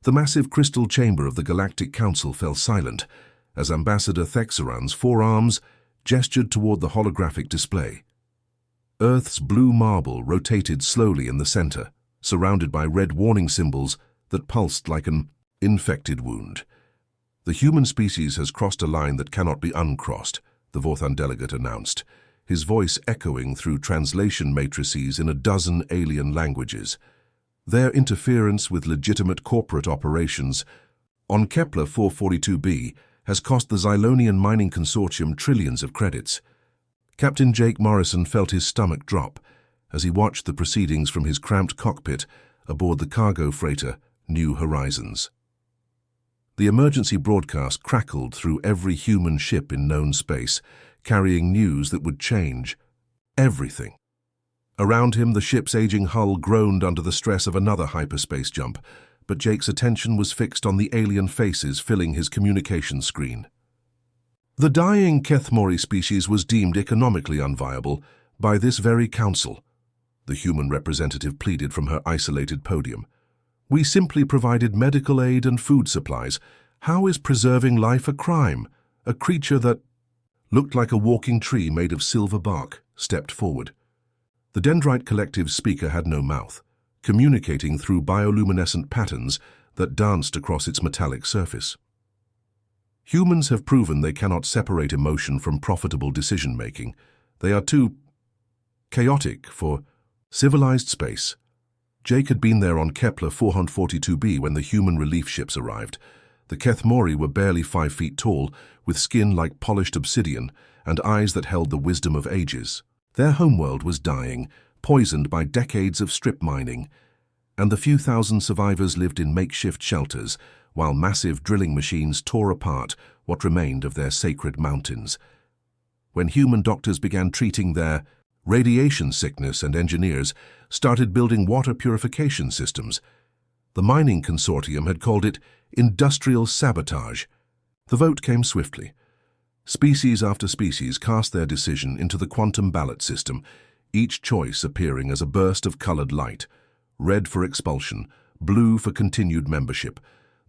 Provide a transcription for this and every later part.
The massive crystal chamber of the Galactic Council fell silent as Ambassador Thexeran's forearms gestured toward the holographic display. Earth's blue marble rotated slowly in the center, surrounded by red warning symbols that pulsed like an infected wound. The human species has crossed a line that cannot be uncrossed, the Vorthan delegate announced, his voice echoing through translation matrices in a dozen alien languages. Their interference with legitimate corporate operations on Kepler 442b has cost the Xylonian Mining Consortium trillions of credits. Captain Jake Morrison felt his stomach drop as he watched the proceedings from his cramped cockpit aboard the cargo freighter New Horizons. The emergency broadcast crackled through every human ship in known space, carrying news that would change everything. Around him, the ship's aging hull groaned under the stress of another hyperspace jump, but Jake's attention was fixed on the alien faces filling his communication screen. The dying Kethmori species was deemed economically unviable by this very council, the human representative pleaded from her isolated podium. We simply provided medical aid and food supplies. How is preserving life a crime? A creature that looked like a walking tree made of silver bark stepped forward. The Dendrite Collective's speaker had no mouth, communicating through bioluminescent patterns that danced across its metallic surface. Humans have proven they cannot separate emotion from profitable decision-making. They are too chaotic for civilized space. Jake had been there on Kepler 442b when the human relief ships arrived. The Kethmori were barely 5 feet tall, with skin like polished obsidian and eyes that held the wisdom of ages. Their homeworld was dying, poisoned by decades of strip mining, and the few thousand survivors lived in makeshift shelters, while massive drilling machines tore apart what remained of their sacred mountains. When human doctors began treating their radiation sickness and engineers started building water purification systems, the mining consortium had called it industrial sabotage. The vote came swiftly. Species after species cast their decision into the quantum ballot system, each choice appearing as a burst of colored light, red for expulsion, blue for continued membership.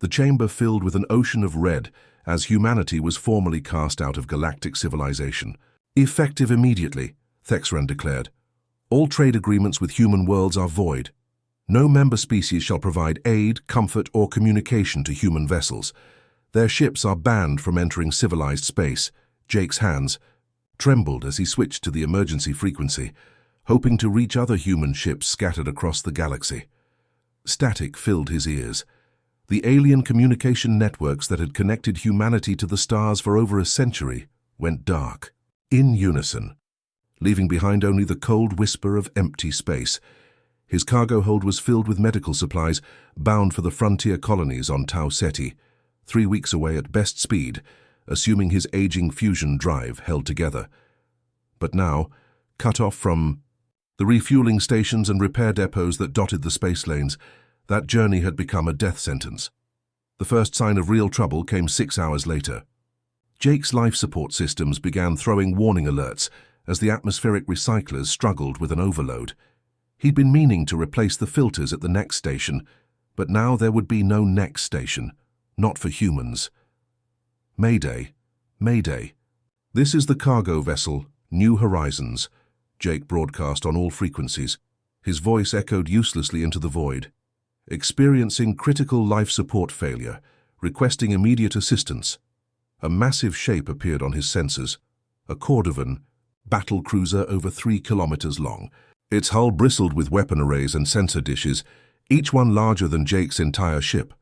The chamber filled with an ocean of red as humanity was formally cast out of galactic civilization. Effective immediately, Thexeran declared. All trade agreements with human worlds are void. No member species shall provide aid, comfort, or communication to human vessels. Their ships are banned from entering civilized space. Jake's hands trembled as he switched to the emergency frequency, hoping to reach other human ships scattered across the galaxy. Static filled his ears. The alien communication networks that had connected humanity to the stars for over a century went dark, in unison, leaving behind only the cold whisper of empty space. His cargo hold was filled with medical supplies bound for the frontier colonies on Tau Ceti, 3 weeks away at best speed, assuming his aging fusion drive held together. But now, cut off from the refueling stations and repair depots that dotted the space lanes, that journey had become a death sentence. The first sign of real trouble came 6 hours later. Jake's life support systems began throwing warning alerts as the atmospheric recyclers struggled with an overload. He'd been meaning to replace the filters at the next station, but now there would be no next station, not for humans. Mayday, Mayday. This is the cargo vessel, New Horizons, Jake broadcast on all frequencies. His voice echoed uselessly into the void. Experiencing critical life support failure, requesting immediate assistance. A massive shape appeared on his sensors, a Cordovan battle cruiser over 3 kilometers long. Its hull bristled with weapon arrays and sensor dishes, each one larger than Jake's entire ship.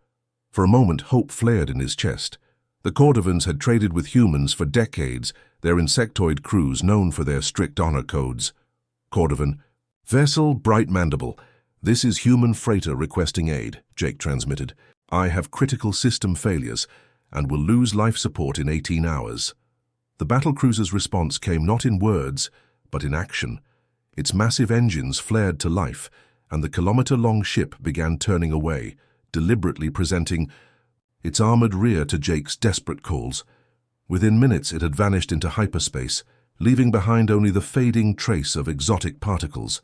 For a moment, hope flared in his chest. The Cordovans had traded with humans for decades, their insectoid crews known for their strict honor codes. Cordovan, vessel Bright Mandible. This is human freighter requesting aid, Jake transmitted. I have critical system failures and will lose life support in 18 hours. The battlecruiser's response came not in words, but in action. Its massive engines flared to life, and the kilometer-long ship began turning away, deliberately presenting its armored rear to Jake's desperate calls. Within minutes it had vanished into hyperspace, leaving behind only the fading trace of exotic particles.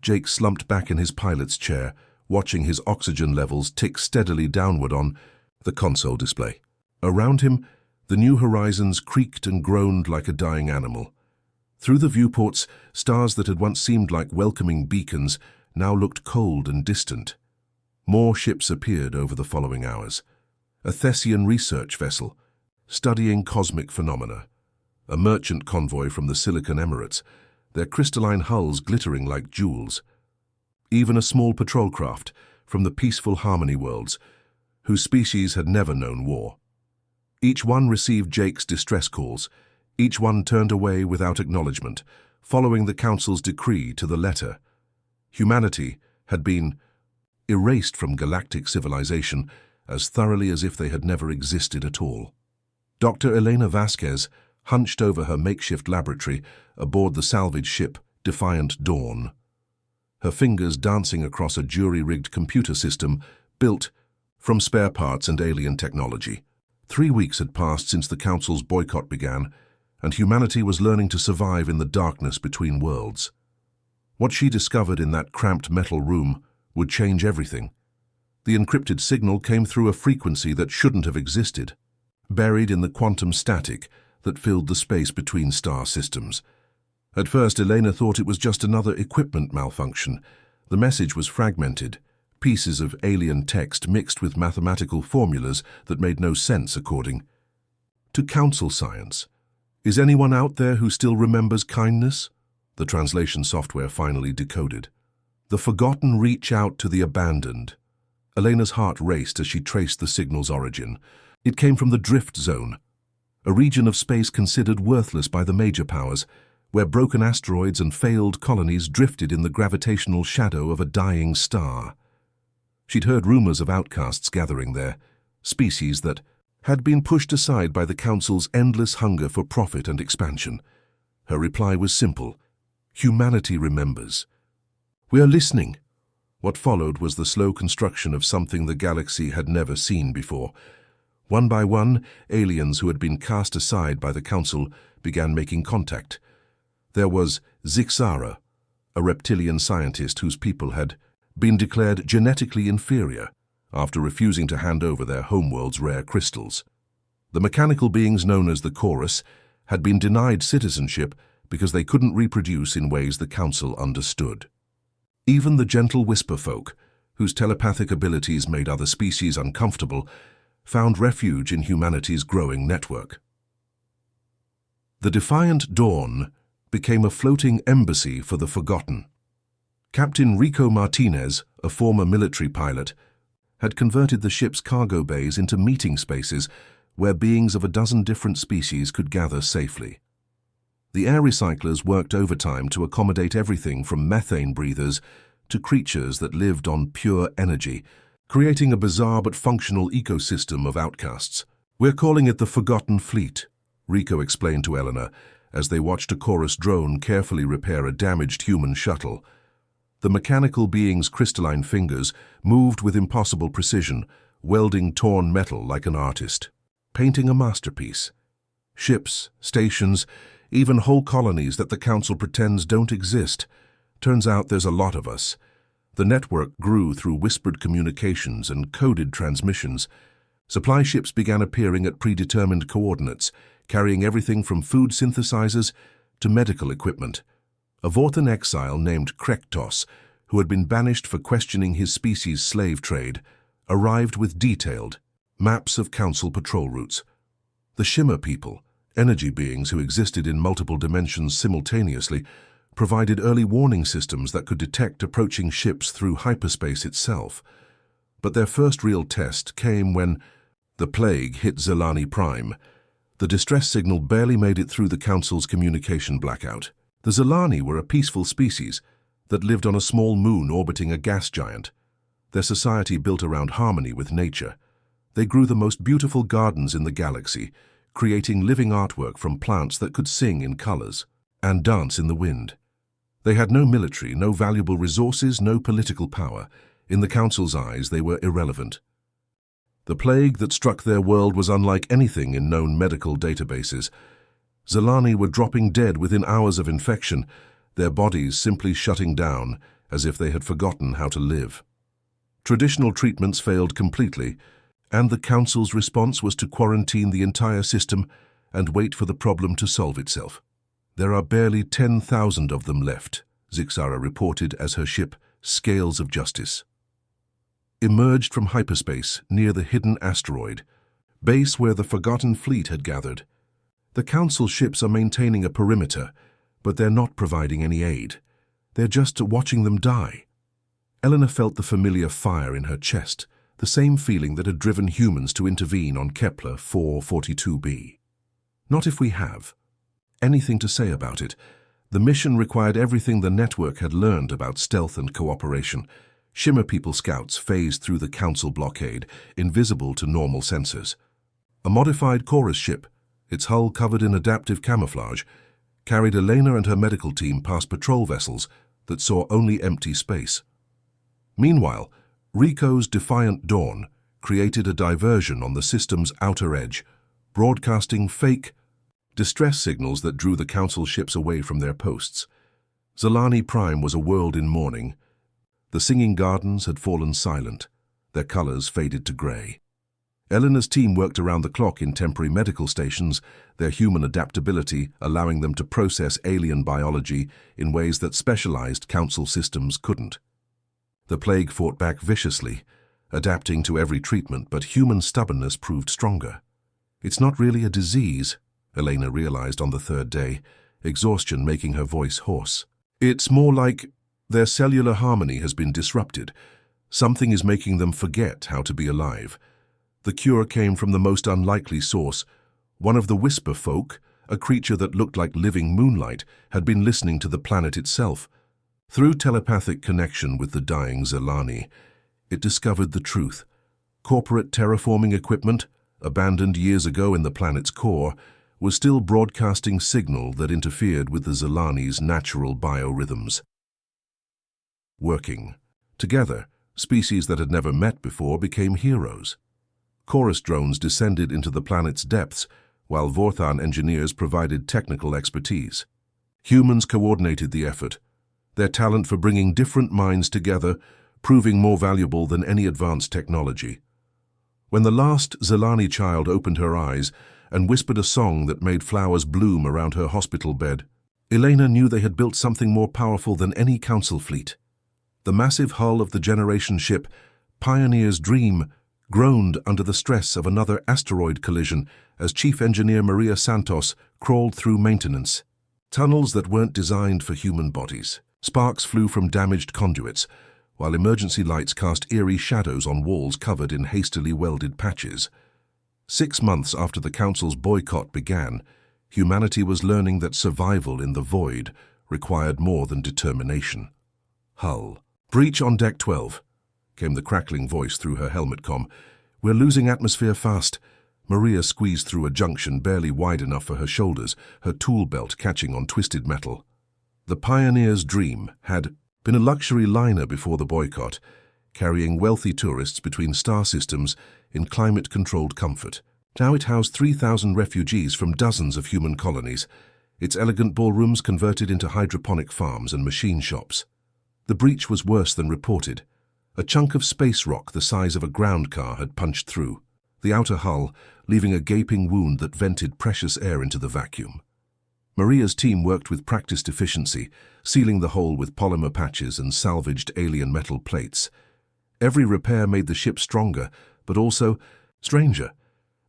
Jake slumped back in his pilot's chair, watching his oxygen levels tick steadily downward on the console display. Around him, the new horizons creaked and groaned like a dying animal. Through the viewports, stars that had once seemed like welcoming beacons now looked cold and distant. More ships appeared over the following hours. A Thessian research vessel, studying cosmic phenomena. A merchant convoy from the Silicon Emirates, their crystalline hulls glittering like jewels. Even a small patrol craft from the peaceful Harmony worlds, whose species had never known war. Each one received Jake's distress calls. Each one turned away without acknowledgement, following the Council's decree to the letter. Humanity had been erased from galactic civilization as thoroughly as if they had never existed at all. Dr. Elena Vasquez hunched over her makeshift laboratory aboard the salvage ship Defiant Dawn, her fingers dancing across a jury-rigged computer system built from spare parts and alien technology. 3 weeks had passed since the Council's boycott began, and humanity was learning to survive in the darkness between worlds. What she discovered in that cramped metal room would change everything. The encrypted signal came through a frequency that shouldn't have existed, buried in the quantum static that filled the space between star systems. At first, Elena thought it was just another equipment malfunction. The message was fragmented, pieces of alien text mixed with mathematical formulas that made no sense according to Council science. Is anyone out there who still remembers kindness? The translation software finally decoded. The forgotten reach out to the abandoned. Elena's heart raced as she traced the signal's origin. It came from the drift zone, a region of space considered worthless by the major powers, where broken asteroids and failed colonies drifted in the gravitational shadow of a dying star. She'd heard rumors of outcasts gathering there, species that had been pushed aside by the Council's endless hunger for profit and expansion. Her reply was simple. Humanity remembers. We are listening. What followed was the slow construction of something the galaxy had never seen before. One by one, aliens who had been cast aside by the Council began making contact. There was Zixara, a reptilian scientist whose people had been declared genetically inferior after refusing to hand over their homeworld's rare crystals. The mechanical beings known as the Chorus had been denied citizenship because they couldn't reproduce in ways the Council understood. Even the gentle whisper folk, whose telepathic abilities made other species uncomfortable, found refuge in humanity's growing network. The Defiant Dawn became a floating embassy for the forgotten. Captain Rico Martinez, a former military pilot, had converted the ship's cargo bays into meeting spaces where beings of a dozen different species could gather safely. The air recyclers worked overtime to accommodate everything from methane breathers to creatures that lived on pure energy, creating a bizarre but functional ecosystem of outcasts. We're calling it the Forgotten Fleet, Rico explained to Eleanor as they watched a Chorus drone carefully repair a damaged human shuttle. The mechanical being's crystalline fingers moved with impossible precision, welding torn metal like an artist, painting a masterpiece. Ships, stations, even whole colonies that the Council pretends don't exist. Turns out there's a lot of us. The network grew through whispered communications and coded transmissions. Supply ships began appearing at predetermined coordinates, carrying everything from food synthesizers to medical equipment. A Vorthan exile named Krektos, who had been banished for questioning his species' slave trade, arrived with detailed maps of Council patrol routes. The Shimmer people, energy beings who existed in multiple dimensions simultaneously, provided early warning systems that could detect approaching ships through hyperspace itself. But their first real test came when the plague hit Zelani Prime. The distress signal barely made it through the Council's communication blackout. The Zelani were a peaceful species that lived on a small moon orbiting a gas giant. Their society built around harmony with nature. They grew the most beautiful gardens in the galaxy, creating living artwork from plants that could sing in colors and dance in the wind. They had no military, no valuable resources, no political power. In the Council's eyes, they were irrelevant. The plague that struck their world was unlike anything in known medical databases. Zelani were dropping dead within hours of infection, their bodies simply shutting down as if they had forgotten how to live. Traditional treatments failed completely, and the Council's response was to quarantine the entire system and wait for the problem to solve itself. There are barely 10,000 of them left, Zixara reported as her ship, Scales of Justice, emerged from hyperspace near the hidden asteroid, base where the Forgotten Fleet had gathered. The Council ships are maintaining a perimeter, but they're not providing any aid. They're just watching them die. Eleanor felt the familiar fire in her chest, the same feeling that had driven humans to intervene on Kepler 442b. Not if we have anything to say about it. The mission required everything the network had learned about stealth and cooperation. Shimmer People scouts phased through the Council blockade, invisible to normal sensors. A modified Chorus ship, its hull covered in adaptive camouflage, carried Elena and her medical team past patrol vessels that saw only empty space. Meanwhile, Rico's Defiant Dawn created a diversion on the system's outer edge, broadcasting fake distress signals that drew the Council ships away from their posts. Zalani Prime was a world in mourning. The Singing Gardens had fallen silent, their colors faded to gray. Eleanor's team worked around the clock in temporary medical stations, their human adaptability allowing them to process alien biology in ways that specialized Council systems couldn't. The plague fought back viciously, adapting to every treatment, but human stubbornness proved stronger. It's not really a disease, Elena realized on the third day, exhaustion making her voice hoarse. It's more like their cellular harmony has been disrupted. Something is making them forget how to be alive. The cure came from the most unlikely source. One of the Whisper folk, a creature that looked like living moonlight, had been listening to the planet itself. Through telepathic connection with the dying Zalani, it discovered the truth. Corporate terraforming equipment, abandoned years ago in the planet's core, was still broadcasting signal that interfered with the Zalani's natural biorhythms. Working together, species that had never met before became heroes. Chorus drones descended into the planet's depths, while Vorthan engineers provided technical expertise. Humans coordinated the effort, their talent for bringing different minds together proving more valuable than any advanced technology. When the last Zalani child opened her eyes and whispered a song that made flowers bloom around her hospital bed, Elena knew they had built something more powerful than any Council fleet. The massive hull of the Generation ship, Pioneer's Dream, groaned under the stress of another asteroid collision as Chief Engineer Maria Santos crawled through maintenance. Tunnels that weren't designed for human bodies. Sparks flew from damaged conduits, while emergency lights cast eerie shadows on walls covered in hastily welded patches. 6 months after the Council's boycott began, humanity was learning that survival in the void required more than determination. Hull. Breach on Deck 12, came the crackling voice through her helmet comm. We're losing atmosphere fast. Maria squeezed through a junction barely wide enough for her shoulders, her tool belt catching on twisted metal. The Pioneer's Dream had been a luxury liner before the boycott, carrying wealthy tourists between star systems in climate-controlled comfort. Now it housed 3,000 refugees from dozens of human colonies, its elegant ballrooms converted into hydroponic farms and machine shops. The breach was worse than reported. A chunk of space rock the size of a ground car had punched through the outer hull, leaving a gaping wound that vented precious air into the vacuum. Maria's team worked with practiced efficiency, sealing the hole with polymer patches and salvaged alien metal plates. Every repair made the ship stronger, but also stranger,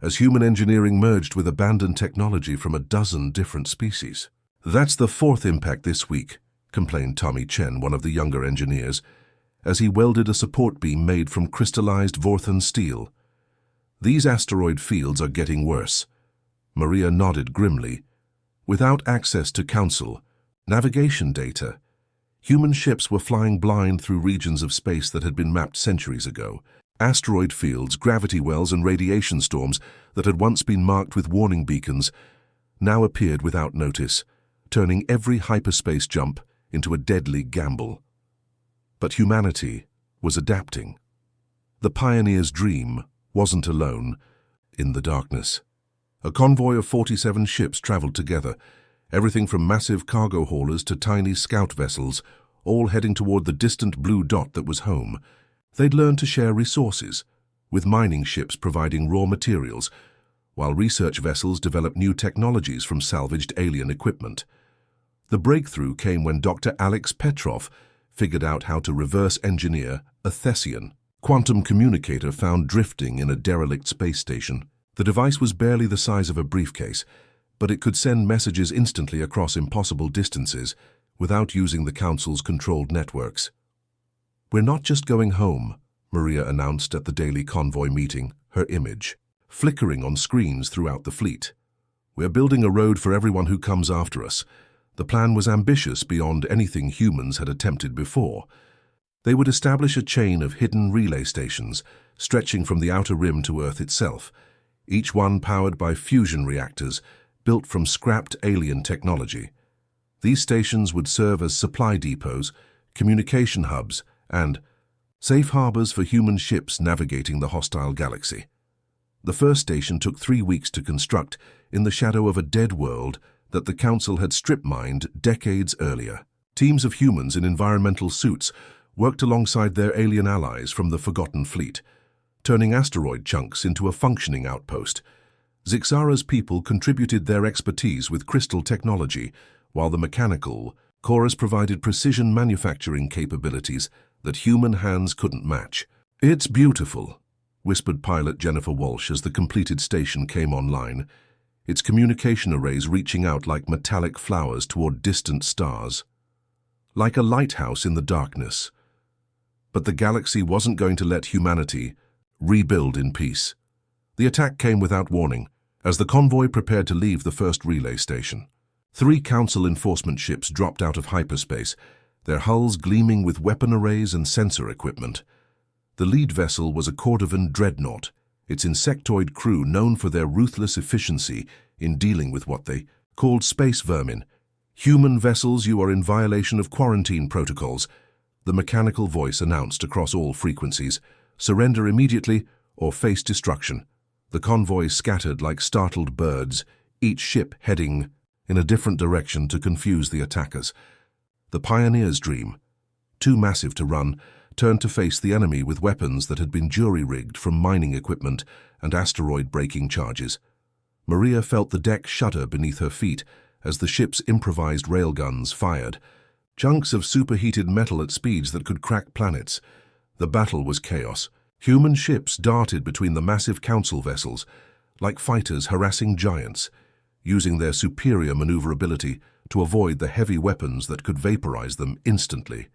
as human engineering merged with abandoned technology from a dozen different species. That's the 4th impact this week, complained Tommy Chen, one of the younger engineers, as he welded a support beam made from crystallized Vorthan steel. These asteroid fields are getting worse. Maria nodded grimly. Without access to Council navigation data, human ships were flying blind through regions of space that had been mapped centuries ago. Asteroid fields, gravity wells, and radiation storms that had once been marked with warning beacons now appeared without notice, turning every hyperspace jump into a deadly gamble. But humanity was adapting. The Pioneer's Dream wasn't alone in the darkness. A convoy of 47 ships traveled together, everything from massive cargo haulers to tiny scout vessels, all heading toward the distant blue dot that was home. They'd learned to share resources, with mining ships providing raw materials, while research vessels developed new technologies from salvaged alien equipment. The breakthrough came when Dr. Alex Petrov figured out how to reverse engineer a Thessian quantum communicator found drifting in a derelict space station. The device was barely the size of a briefcase, but it could send messages instantly across impossible distances without using the Council's controlled networks. "We're not just going home," Maria announced at the daily convoy meeting, her image flickering on screens throughout the fleet. "We're building a road for everyone who comes after us." The plan was ambitious beyond anything humans had attempted before. They would establish a chain of hidden relay stations, stretching from the outer rim to Earth itself, each one powered by fusion reactors built from scrapped alien technology. These stations would serve as supply depots, communication hubs, and safe harbors for human ships navigating the hostile galaxy. The first station took 3 weeks to construct in the shadow of a dead world that the Council had strip-mined decades earlier. Teams of humans in environmental suits worked alongside their alien allies from the Forgotten Fleet, turning asteroid chunks into a functioning outpost. Zixara's people contributed their expertise with crystal technology, while the mechanical chorus provided precision manufacturing capabilities that human hands couldn't match. "It's beautiful," whispered pilot Jennifer Walsh as the completed station came online, its communication arrays reaching out like metallic flowers toward distant stars. Like a lighthouse in the darkness. But the galaxy wasn't going to let humanity rebuild in peace. The attack came without warning, as the convoy prepared to leave the first relay station. 3 Council enforcement ships dropped out of hyperspace, their hulls gleaming with weapon arrays and sensor equipment. The lead vessel was a Cordovan dreadnought, its insectoid crew known for their ruthless efficiency in dealing with what they called space vermin. "Human vessels, you are in violation of quarantine protocols," the mechanical voice announced across all frequencies. "Surrender immediately or face destruction." The convoy scattered like startled birds, each ship heading in a different direction to confuse the attackers. The Pioneer's dream, too massive to run, turned to face the enemy with weapons that had been jury-rigged from mining equipment and asteroid-breaking charges. Maria felt the deck shudder beneath her feet as the ship's improvised railguns fired, chunks of superheated metal at speeds that could crack planets. The battle was chaos. Human ships darted between the massive Council vessels, like fighters harassing giants, using their superior maneuverability to avoid the heavy weapons that could vaporize them instantly.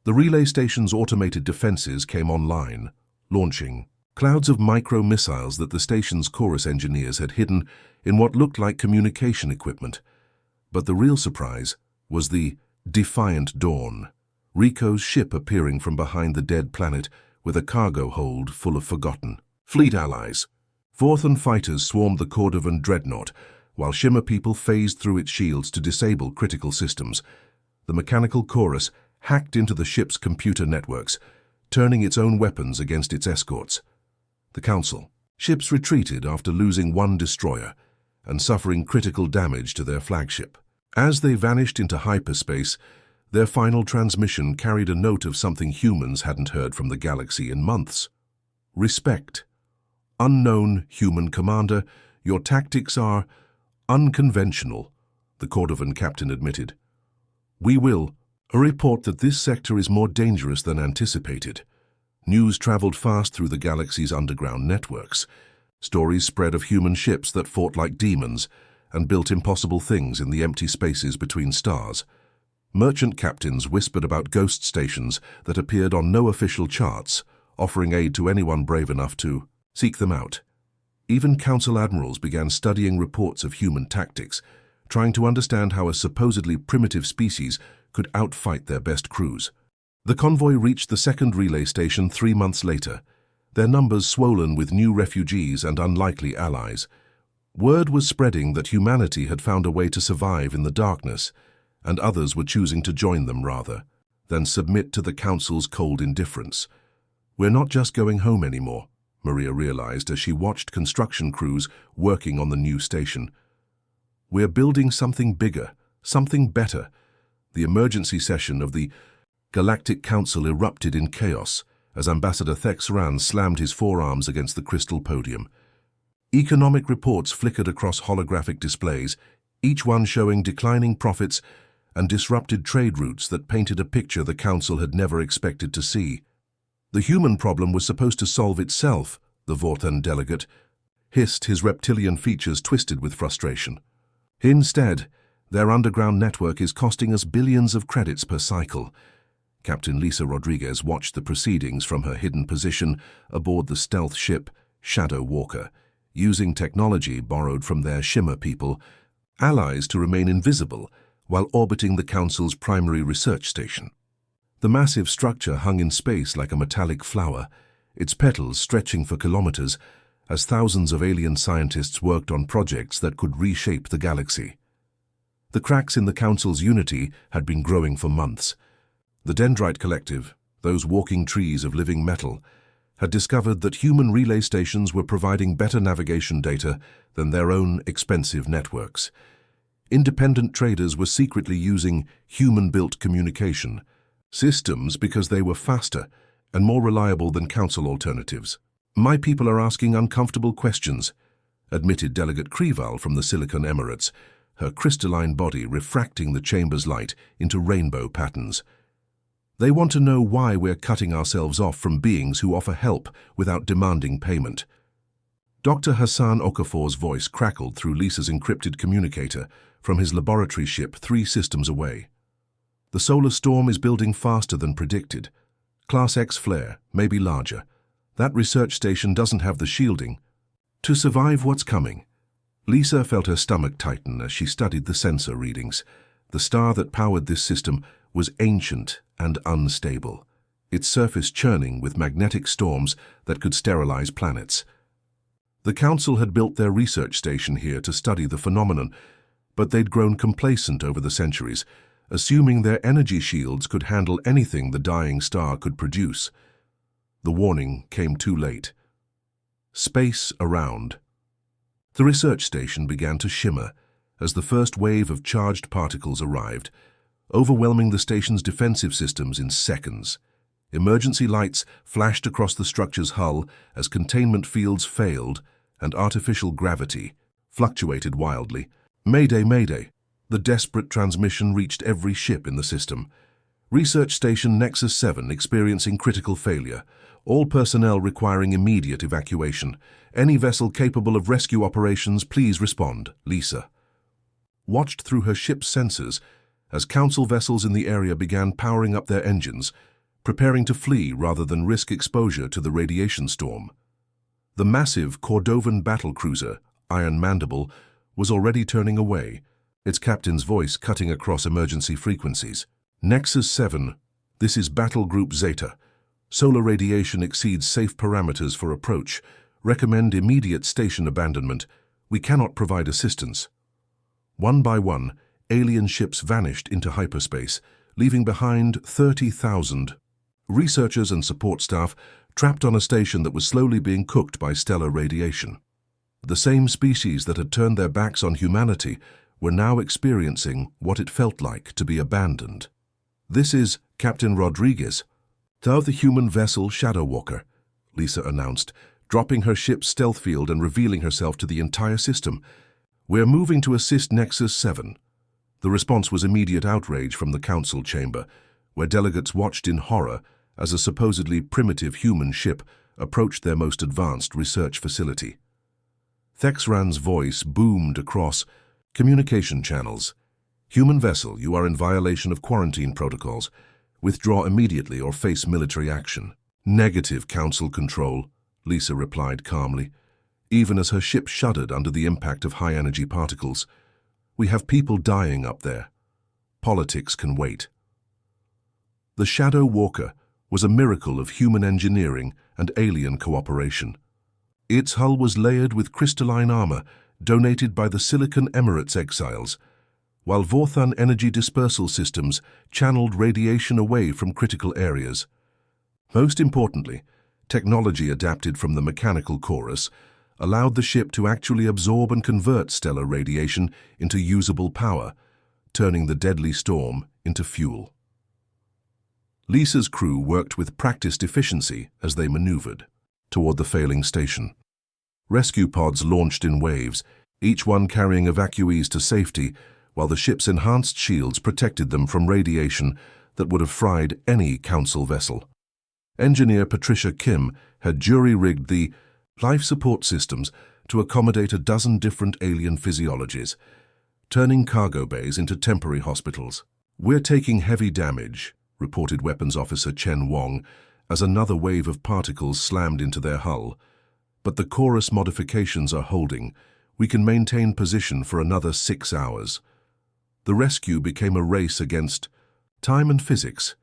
The relay station's automated defenses came online, launching clouds of micro-missiles that the station's chorus engineers had hidden in what looked like communication equipment. But the real surprise was the Defiant Dawn, Rico's ship appearing from behind the dead planet with a cargo hold full of forgotten fleet allies. Forthan fighters swarmed the Cordovan dreadnought, while Shimmer people phased through its shields to disable critical systems. The mechanical chorus hacked into the ship's computer networks, turning its own weapons against its escorts. The Council ships retreated after losing 1 destroyer and suffering critical damage to their flagship. As they vanished into hyperspace, their final transmission carried a note of something humans hadn't heard from the galaxy in months. "Respect. Unknown human commander, your tactics are unconventional," the Cordovan captain admitted. "We will report that this sector is more dangerous than anticipated." News traveled fast through the galaxy's underground networks. Stories spread of human ships that fought like demons and built impossible things in the empty spaces between stars. Merchant captains whispered about ghost stations that appeared on no official charts, offering aid to anyone brave enough to seek them out. Even Council admirals began studying reports of human tactics, trying to understand how a supposedly primitive species could outfight their best crews. The convoy reached the second relay station 3 months later, their numbers swollen with new refugees and unlikely allies. Word was spreading that humanity had found a way to survive in the darkness, and others were choosing to join them rather than submit to the Council's cold indifference. "We're not just going home anymore," Maria realized as she watched construction crews working on the new station. "We're building something bigger, something better." The emergency session of the Galactic Council erupted in chaos as Ambassador Thexran slammed his forearms against the crystal podium. Economic reports flickered across holographic displays, each one showing declining profits and disrupted trade routes that painted a picture the Council had never expected to see. The human problem was supposed to solve itself, the Vorthan delegate hissed, his reptilian features twisted with frustration. Instead, their underground network is costing us billions of credits per cycle. Captain Lisa Rodriguez watched the proceedings from her hidden position aboard the stealth ship Shadow Walker, using technology borrowed from their Shimmer people, allies to remain invisible while orbiting the Council's primary research station. The massive structure hung in space like a metallic flower, its petals stretching for kilometers as thousands of alien scientists worked on projects that could reshape the galaxy. The cracks in the Council's unity had been growing for months. The Dendrite Collective, those walking trees of living metal, had discovered that human relay stations were providing better navigation data than their own expensive networks. Independent traders were secretly using human-built communication systems because they were faster and more reliable than Council alternatives. "My people are asking uncomfortable questions," admitted Delegate Krival from the Silicon Emirates, her crystalline body refracting the chamber's light into rainbow patterns. "They want to know why we're cutting ourselves off from beings who offer help without demanding payment." Dr. Hassan Okafor's voice crackled through Lisa's encrypted communicator from his laboratory ship 3 systems away. "The solar storm is building faster than predicted. Class X flare, maybe larger. That research station doesn't have the shielding to survive what's coming." Lisa felt her stomach tighten as she studied the sensor readings. The star that powered this system was ancient and unstable, its surface churning with magnetic storms that could sterilize planets. The Council had built their research station here to study the phenomenon, but they'd grown complacent over the centuries, assuming their energy shields could handle anything the dying star could produce. The warning came too late. Space around. The research station began to shimmer as the first wave of charged particles arrived, overwhelming the station's defensive systems in seconds. Emergency lights flashed across the structure's hull as containment fields failed and artificial gravity fluctuated wildly. "Mayday, mayday!" The desperate transmission reached every ship in the system. "Research Station Nexus 7 experiencing critical failure. All personnel requiring immediate evacuation. Any vessel capable of rescue operations, please respond. Lisa." Watched through her ship's sensors as Council vessels in the area began powering up their engines, preparing to flee rather than risk exposure to the radiation storm. The massive Cordovan battlecruiser, Iron Mandible, was already turning away, its captain's voice cutting across emergency frequencies. "Nexus 7, this is Battle Group Zeta. Solar radiation exceeds safe parameters for approach. Recommend immediate station abandonment. We cannot provide assistance." One by one, alien ships vanished into hyperspace, leaving behind 30,000 researchers and support staff trapped on a station that was slowly being cooked by stellar radiation. The same species that had turned their backs on humanity were now experiencing what it felt like to be abandoned. "This is Captain Rodriguez, of the human vessel Shadow Walker," Lisa announced, dropping her ship's stealth field and revealing herself to the entire system. "We're moving to assist Nexus 7. The response was immediate outrage from the Council chamber, where delegates watched in horror as a supposedly primitive human ship approached their most advanced research facility. Thexran's voice boomed across communication channels. "Human vessel, you are in violation of quarantine protocols. Withdraw immediately or face military action." "Negative, Council control," Lisa replied calmly, even as her ship shuddered under the impact of high-energy particles. "We have people dying up there. Politics can wait." The Shadow Walker was a miracle of human engineering and alien cooperation. Its hull was layered with crystalline armor donated by the Silicon Emirates exiles, while Vorthan energy dispersal systems channeled radiation away from critical areas. Most importantly, technology adapted from the mechanical chorus allowed the ship to actually absorb and convert stellar radiation into usable power, turning the deadly storm into fuel. Lisa's crew worked with practiced efficiency as they maneuvered toward the failing station. Rescue pods launched in waves, each one carrying evacuees to safety, while the ship's enhanced shields protected them from radiation that would have fried any Council vessel. Engineer Patricia Kim had jury-rigged the life support systems to accommodate a dozen different alien physiologies, turning cargo bays into temporary hospitals. "We're taking heavy damage," reported Weapons Officer Chen Wong, as another wave of particles slammed into their hull. "But the chorus modifications are holding. We can maintain position for another 6 hours." The rescue became a race against time and physics.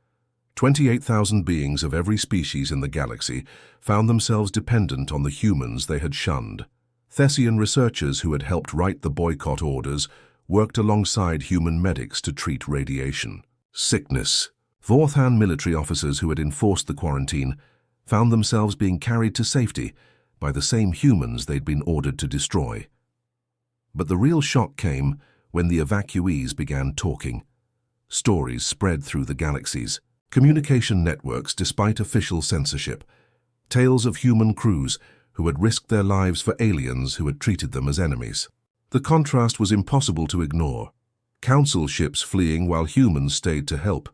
28,000 beings of every species in the galaxy found themselves dependent on the humans they had shunned. Thessian researchers who had helped write the boycott orders worked alongside human medics to treat radiation sickness. Vorthan military officers who had enforced the quarantine found themselves being carried to safety by the same humans they'd been ordered to destroy. But the real shock came when the evacuees began talking. Stories spread through the galaxies, communication networks despite official censorship, tales of human crews who had risked their lives for aliens who had treated them as enemies. The contrast was impossible to ignore. Council ships fleeing while humans stayed to help.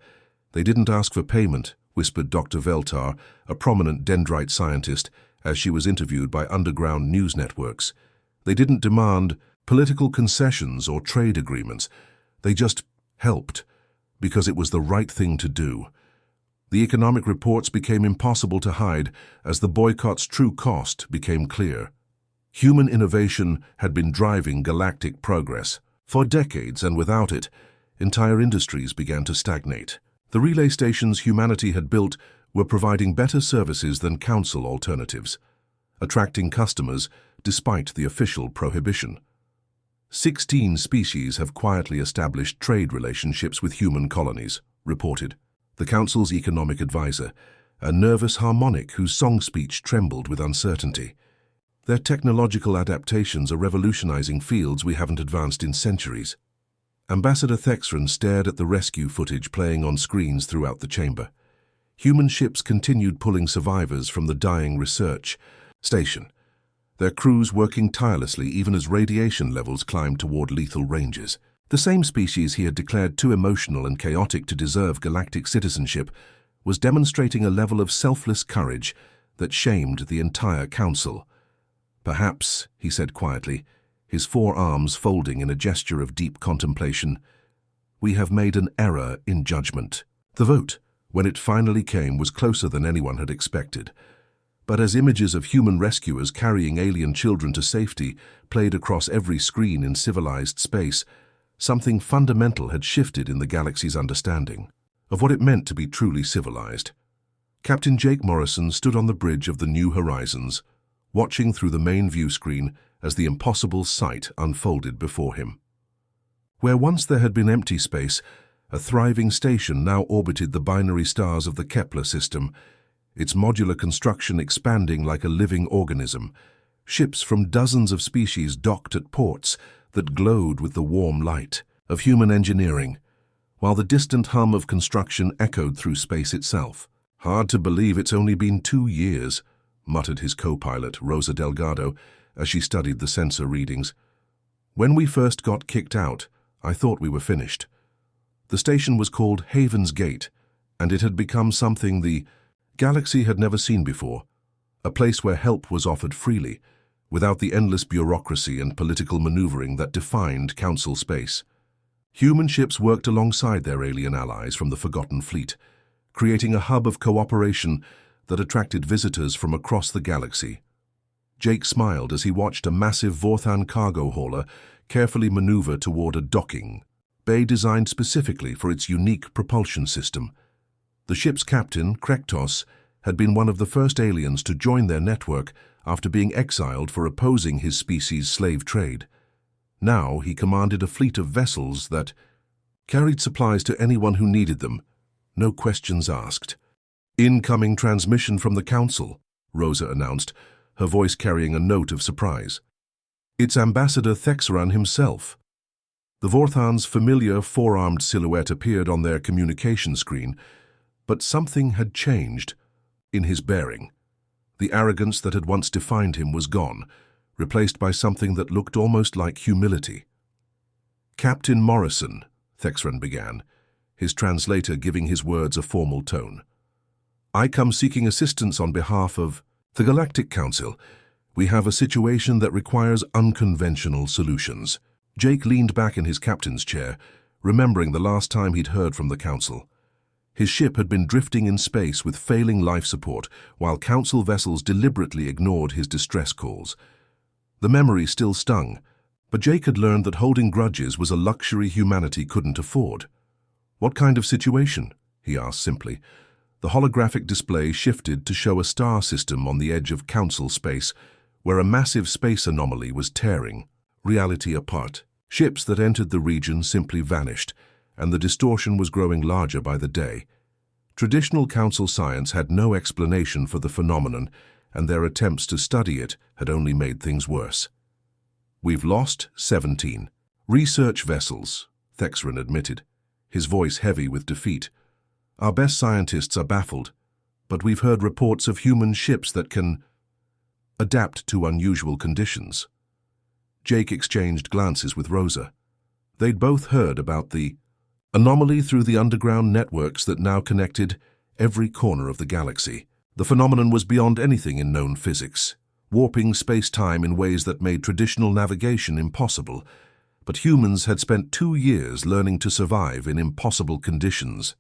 "They didn't ask for payment," whispered Dr. Veltar, a prominent dendrite scientist, as she was interviewed by underground news networks. "They didn't demand political concessions or trade agreements. They just helped, because it was the right thing to do." The economic reports became impossible to hide as the boycott's true cost became clear. Human innovation had been driving galactic progress. For decades, and without it, entire industries began to stagnate. The relay stations humanity had built were providing better services than Council alternatives, attracting customers despite the official prohibition. 16 species have quietly established trade relationships with human colonies, reported the Council's economic advisor, a nervous harmonic whose song speech trembled with uncertainty. "Their technological adaptations are revolutionizing fields we haven't advanced in centuries." Ambassador Thexran stared at the rescue footage playing on screens throughout the chamber. Human ships continued pulling survivors from the dying research station, their crews working tirelessly even as radiation levels climbed toward lethal ranges. The same species he had declared too emotional and chaotic to deserve galactic citizenship was demonstrating a level of selfless courage that shamed the entire Council. "Perhaps," he said quietly, his forearms folding in a gesture of deep contemplation, "we have made an error in judgment." The vote, when it finally came, was closer than anyone had expected. But as images of human rescuers carrying alien children to safety played across every screen in civilized space, something fundamental had shifted in the galaxy's understanding of what it meant to be truly civilized. Captain Jake Morrison stood on the bridge of the New Horizons, watching through the main view screen as the impossible sight unfolded before him. Where once there had been empty space, a thriving station now orbited the binary stars of the Kepler system, its modular construction expanding like a living organism. Ships from dozens of species docked at ports that glowed with the warm light of human engineering, while the distant hum of construction echoed through space itself. "Hard to believe it's only been 2 years, muttered his co-pilot, Rosa Delgado, as she studied the sensor readings. "When we first got kicked out, I thought we were finished." The station was called Haven's Gate, and it had become something the galaxy had never seen before, a place where help was offered freely, without the endless bureaucracy and political maneuvering that defined Council space. Human ships worked alongside their alien allies from the Forgotten Fleet, creating a hub of cooperation that attracted visitors from across the galaxy. Jake smiled as he watched a massive Vorthan cargo hauler carefully maneuver toward a docking bay designed specifically for its unique propulsion system. The ship's captain, Krektos, had been one of the first aliens to join their network after being exiled for opposing his species' slave trade. Now he commanded a fleet of vessels that carried supplies to anyone who needed them, no questions asked. "Incoming transmission from the Council," Rosa announced, her voice carrying a note of surprise. "It's Ambassador Thexran himself." The Vorthan's familiar four-armed silhouette appeared on their communication screen, But something had changed in his bearing. The arrogance that had once defined him was gone, replaced by something that looked almost like humility. "Captain Morrison," Thexran began, his translator giving his words a formal tone. "I come seeking assistance on behalf of the Galactic Council. We have a situation that requires unconventional solutions." Jake leaned back in his captain's chair, remembering the last time he'd heard from the Council. His ship had been drifting in space with failing life support, while Council vessels deliberately ignored his distress calls. The memory still stung, but Jake had learned that holding grudges was a luxury humanity couldn't afford. "What kind of situation?" he asked simply. The holographic display shifted to show a star system on the edge of Council space, where a massive space anomaly was tearing reality apart. Ships that entered the region simply vanished, and the distortion was growing larger by the day. Traditional Council science had no explanation for the phenomenon, and their attempts to study it had only made things worse. "We've lost 17 research vessels," Thexran admitted, his voice heavy with defeat. "Our best scientists are baffled, but we've heard reports of human ships that can adapt to unusual conditions." Jake exchanged glances with Rosa. They'd both heard about the anomaly through the underground networks that now connected every corner of the galaxy. The phenomenon was beyond anything in known physics, warping space-time in ways that made traditional navigation impossible. But humans had spent 2 years learning to survive in impossible conditions.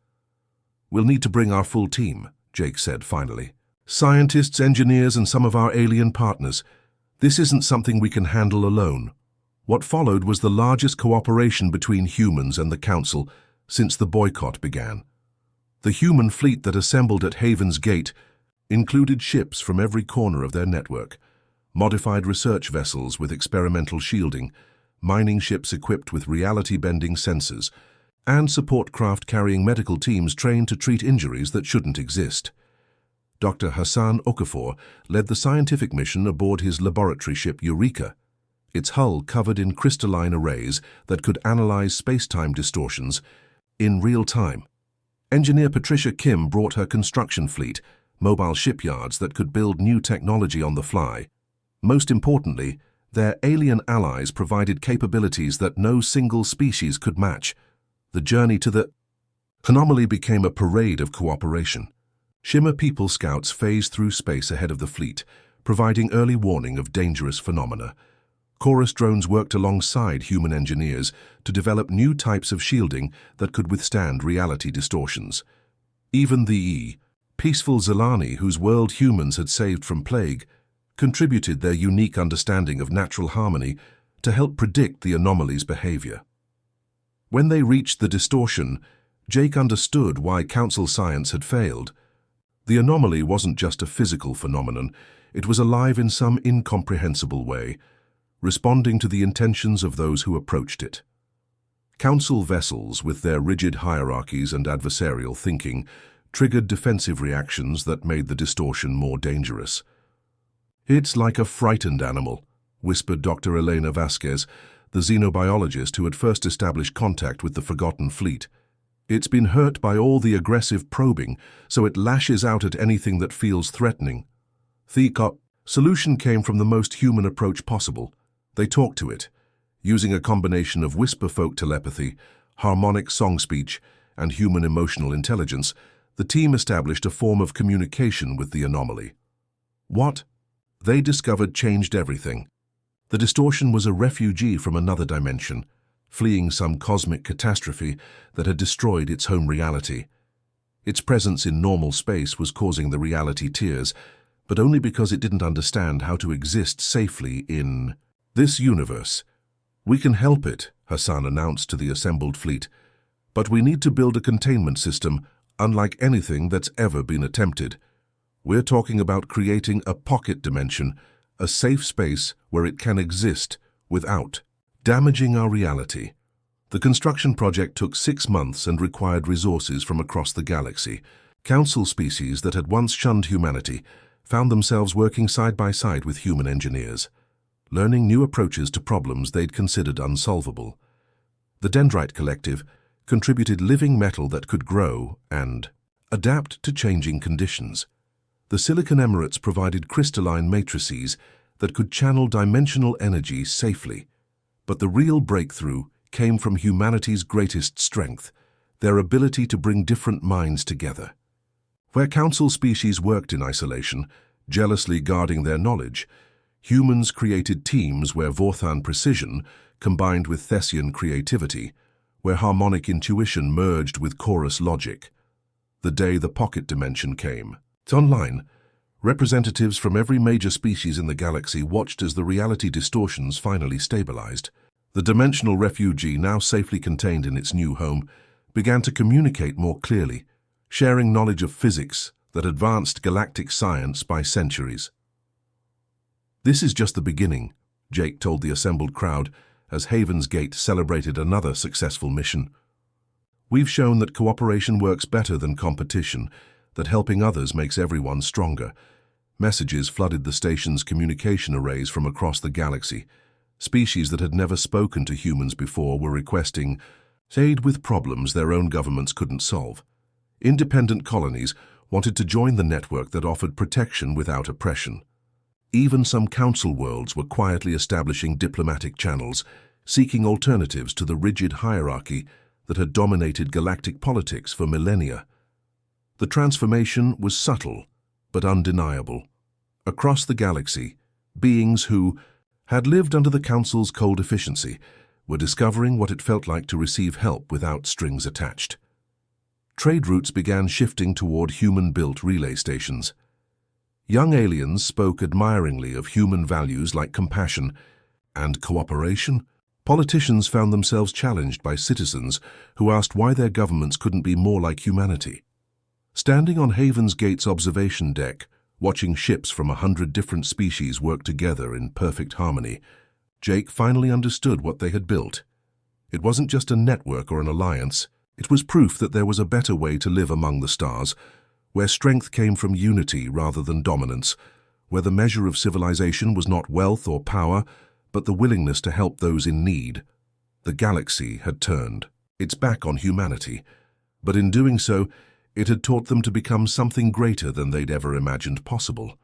"We'll need to bring our full team," Jake said finally. "Scientists, engineers, and some of our alien partners. This isn't something we can handle alone." What followed was the largest cooperation between humans and the Council since the boycott began. The human fleet that assembled at Haven's Gate included ships from every corner of their network, modified research vessels with experimental shielding, mining ships equipped with reality-bending sensors, and support craft carrying medical teams trained to treat injuries that shouldn't exist. Dr. Hassan Okafor led the scientific mission aboard his laboratory ship Eureka, its hull covered in crystalline arrays that could analyze space-time distortions in real time. Engineer Patricia Kim brought her construction fleet, mobile shipyards that could build new technology on the fly. Most importantly, their alien allies provided capabilities that no single species could match. The journey to the anomaly became a parade of cooperation. Shimmer People Scouts phased through space ahead of the fleet, providing early warning of dangerous phenomena. Chorus drones worked alongside human engineers to develop new types of shielding that could withstand reality distortions. Even the peaceful Zelani, whose world humans had saved from plague, contributed their unique understanding of natural harmony to help predict the anomaly's behavior. When they reached the distortion, Jake understood why Council science had failed. The anomaly wasn't just a physical phenomenon, it was alive in some incomprehensible way, responding to the intentions of those who approached it. Council vessels, with their rigid hierarchies and adversarial thinking, triggered defensive reactions that made the distortion more dangerous. "It's like a frightened animal," whispered Dr. Elena Vasquez, the xenobiologist who had first established contact with the Forgotten Fleet. "It's been hurt by all the aggressive probing, so it lashes out at anything that feels threatening." The solution came from the most human approach possible. They talked to it, using a combination of whisper folk telepathy, harmonic song speech, and human emotional intelligence. The team established a form of communication with the anomaly. What they discovered changed everything. The distortion was a refugee from another dimension, fleeing some cosmic catastrophe that had destroyed its home reality. Its presence in normal space was causing the reality tears, but only because it didn't understand how to exist safely in this universe. "We can help it," Hassan announced to the assembled fleet, "but we need to build a containment system unlike anything that's ever been attempted. We're talking about creating a pocket dimension, a safe space where it can exist without damaging our reality." The construction project took 6 months and required resources from across the galaxy. Council species that had once shunned humanity found themselves working side by side with human engineers, learning new approaches to problems they'd considered unsolvable. The Dendrite Collective contributed living metal that could grow and adapt to changing conditions. The Silicon Emirates provided crystalline matrices that could channel dimensional energy safely. But the real breakthrough came from humanity's greatest strength, their ability to bring different minds together. Where council species worked in isolation, jealously guarding their knowledge, humans created teams where Vorthan precision combined with Thessian creativity, where harmonic intuition merged with chorus logic. The day the pocket dimension came. Online, representatives from every major species in the galaxy watched as the reality distortions finally stabilized. The dimensional refugee, now safely contained in its new home, began to communicate more clearly, sharing knowledge of physics that advanced galactic science by centuries. "This is just the beginning," Jake told the assembled crowd as Haven's Gate celebrated another successful mission. "We've shown that cooperation works better than competition, that helping others makes everyone stronger." Messages flooded the station's communication arrays from across the galaxy. Species that had never spoken to humans before were requesting aid with problems their own governments couldn't solve. Independent colonies wanted to join the network that offered protection without oppression. Even some council worlds were quietly establishing diplomatic channels, seeking alternatives to the rigid hierarchy that had dominated galactic politics for millennia. The transformation was subtle, but undeniable. Across the galaxy, beings who had lived under the Council's cold efficiency were discovering what it felt like to receive help without strings attached. Trade routes began shifting toward human-built relay stations. Young aliens spoke admiringly of human values like compassion and cooperation. Politicians found themselves challenged by citizens who asked why their governments couldn't be more like humanity. Standing on Haven's Gate's observation deck, watching ships from 100 different species work together in perfect harmony, Jake finally understood what they had built. It wasn't just a network or an alliance. It was proof that there was a better way to live among the stars, where strength came from unity rather than dominance, where the measure of civilization was not wealth or power, but the willingness to help those in need. The galaxy had turned its back on humanity, but in doing so, it had taught them to become something greater than they'd ever imagined possible.